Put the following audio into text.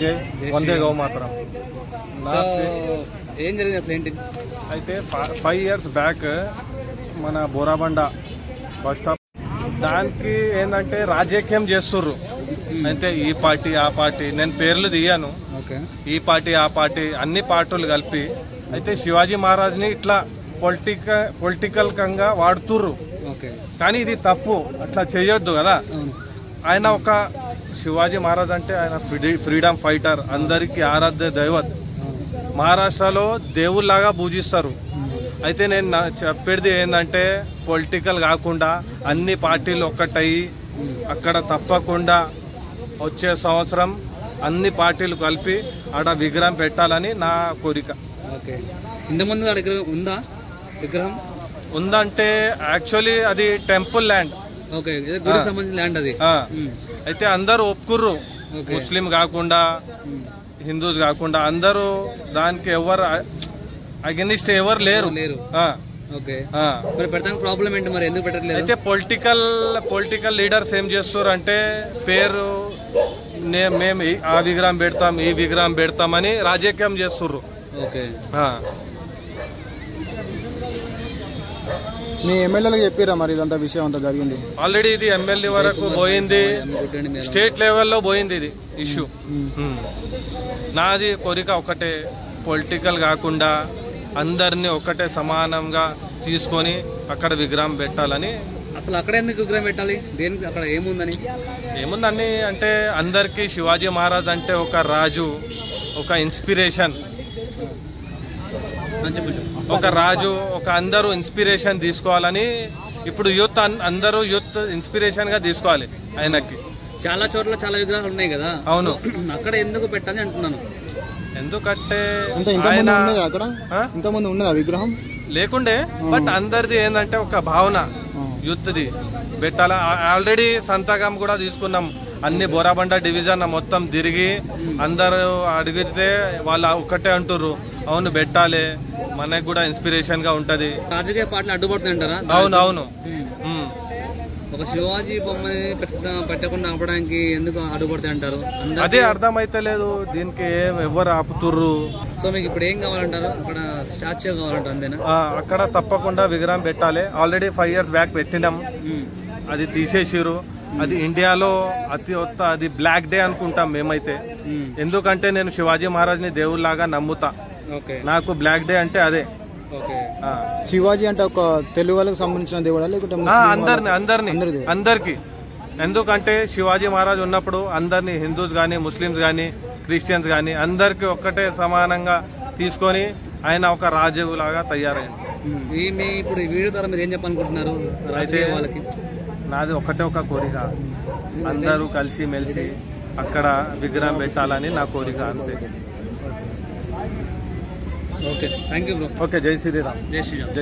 జై వందే గౌ మాత్రం. ఏం జరిగింది అసలు ఏంటి? అయితే 5 years బ్యాక్ మన బోరాబండ బస్ స్టాప్ దానికి ఏంటంటే రాజకీయం చేస్తుర్రు. అయితే ఈ పార్టీ ఆ పార్టీ, నేను పేర్లు తీయను, ఈ పార్టీ ఆ పార్టీ అన్ని పార్టీలు కలిపి అయితే శివాజీ మహారాజ్ని ఇట్లా పొలిటికల్గా వాడుతుర్రు. కానీ ఇది తప్పు, అట్లా చేయొద్దు కదా. ఆయన ఒక శివాజీ మహారాజ్ అంటే ఆయన ఫ్రీడమ్ ఫైటర్, అందరికీ ఆరాధ్య దైవత్. మహారాష్ట్రలో దేవుళ్లాగా పూజిస్తారు. అయితే నేను చెప్పేది ఏంటంటే పొలిటికల్ కాకుండా అన్ని పార్టీలు ఒక్కటయ్యి అక్కడ తప్పకుండా వచ్చే సంవత్సరం అన్ని పార్టీలు కలిపి ఆడ విగ్రహం పెట్టాలని నా కోరిక. ఇంతకుముందు ఉందా విగ్రహం? ఉందంటే యాక్చువల్లీ అది టెంపుల్ ల్యాండ్, సంబంధించిన ల్యాండ్ అది. అయితే అందరూ ఒప్పుకుర్రు, ముస్లిం కాకుండా హిందూస్ కాకుండా అందరూ దానికి ఎవరు అగెనిస్ట్ ఎవరు లేరు. ప్రాబ్లం ఏంటి మరి, ఎందుకు పెట్టట్లేదు? అయితే పొలిటికల్ లీడర్స్ ఏం చేస్తారు అంటే పేరు మేము ఆ విగ్రహం పెడతాం ఈ విగ్రహం పెడతామని రాజకీయం చేస్తుర్రు. మీ ఎమ్మెల్యేలకు చెప్పారా మరి ఇదంతా విషయం అంతా జరిగింది? ఆల్రెడీ ఇది ఎమ్మెల్యే వరకు పోయింది, స్టేట్ లెవెల్లో పోయింది ఇది ఇష్యూ. నాది కోరిక ఒకటే, పొలిటికల్ కాకుండా అందరినీ ఒకటే సమానంగా తీసుకొని అక్కడ విగ్రహం పెట్టాలని. అసలు అక్కడ ఎందుకు విగ్రహం పెట్టాలి? దేనికి? అక్కడ ఏముందని అంటే అందరికీ శివాజీ మహారాజ్ అంటే ఒక రాజు, ఒక ఇన్స్పిరేషన్, ఒక రాజు, ఒక అందరూ ఇన్స్పిరేషన్ తీసుకోవాలని. ఇప్పుడు యూత్ అందరూ యూత్ ఇన్స్పిరేషన్ గా తీసుకోవాలి ఆయనకి. చాలా చోట్ల చాలా విగ్రహాలు ఉన్నాయి కదా. అవును, అక్కడ ఎందుకు పెట్టాలి అంటున్నాను. ఎందుకంటే ఇంతకుముందు ఉన్నదా విగ్రహం? లేకుండే, బట్ అందరిది ఏంటంటే ఒక భావన యూత్ది పెట్టాలా. ఆల్రెడీ సంతకం కూడా తీసుకున్నాం, అన్ని బోరాబండ డివిజన్ మొత్తం తిరిగి అందరూ అడిగితే వాళ్ళు ఒక్కటే అంటుర్రు, అవును పెట్టాలి, మనకు కూడా ఇన్స్పిరేషన్ గా ఉంటది. రాజకీయ పార్టీలు అడ్డుపడుతుంటారా? అవునవును. ఒక శివాజీ బొమ్మని పెట్టకుండా ఆపడానికి ఎందుకు అడ్డుపడతాయి అంటారు? అదే అర్థమైతే లేదు దీనికి, ఎవరు ఆపుతుర్రు. సో మీకు ఇప్పుడు ఏం కావాలంటారు? అక్కడ స్టాచ్యూ కావాలంటారు, అంతేనా? అక్కడ తప్పకుండా విగ్రహం పెట్టాలి. ఆల్రెడీ 5 years బ్యాక్ పెట్టినాం, అది తీసేసిరు. అది ఇండియాలో అది బ్లాక్ డే అనుకుంటాం మేమైతే. ఎందుకంటే నేను శివాజీ మహారాజ్ ని దేవుళ్లాగా నమ్ముతా. నాకు బ్లాక్ డే అంటే అదే. శివాజీ అంటే ఒక తెలుగు వాళ్ళకి సంబంధించిన దేవుడా లేకుంటే అందరికి? ఎందుకంటే శివాజీ మహారాజ్ ఉన్నప్పుడు అందరినీ హిందూస్ గానీ ముస్లిమ్స్ గానీ క్రిస్టియన్స్ గానీ అందరికి ఒక్కటే సమానంగా తీసుకొని ఆయన ఒక రాజు లాగా తయారైంది. ఇప్పుడు ఈ వీడియో ద్వారా మీరు ఏం చెప్పాలనుకుంటున్నారు? వాళ్ళకి నాది ఒకటే ఒక కోరిక, అందరూ కలిసి మెలిసి అక్కడ విగ్రహం పెట్టాలని నా కోరిక, అంతే. Okay, thank you bro. Okay, జై శ్రీరామ్. జై శ్రీరామ్.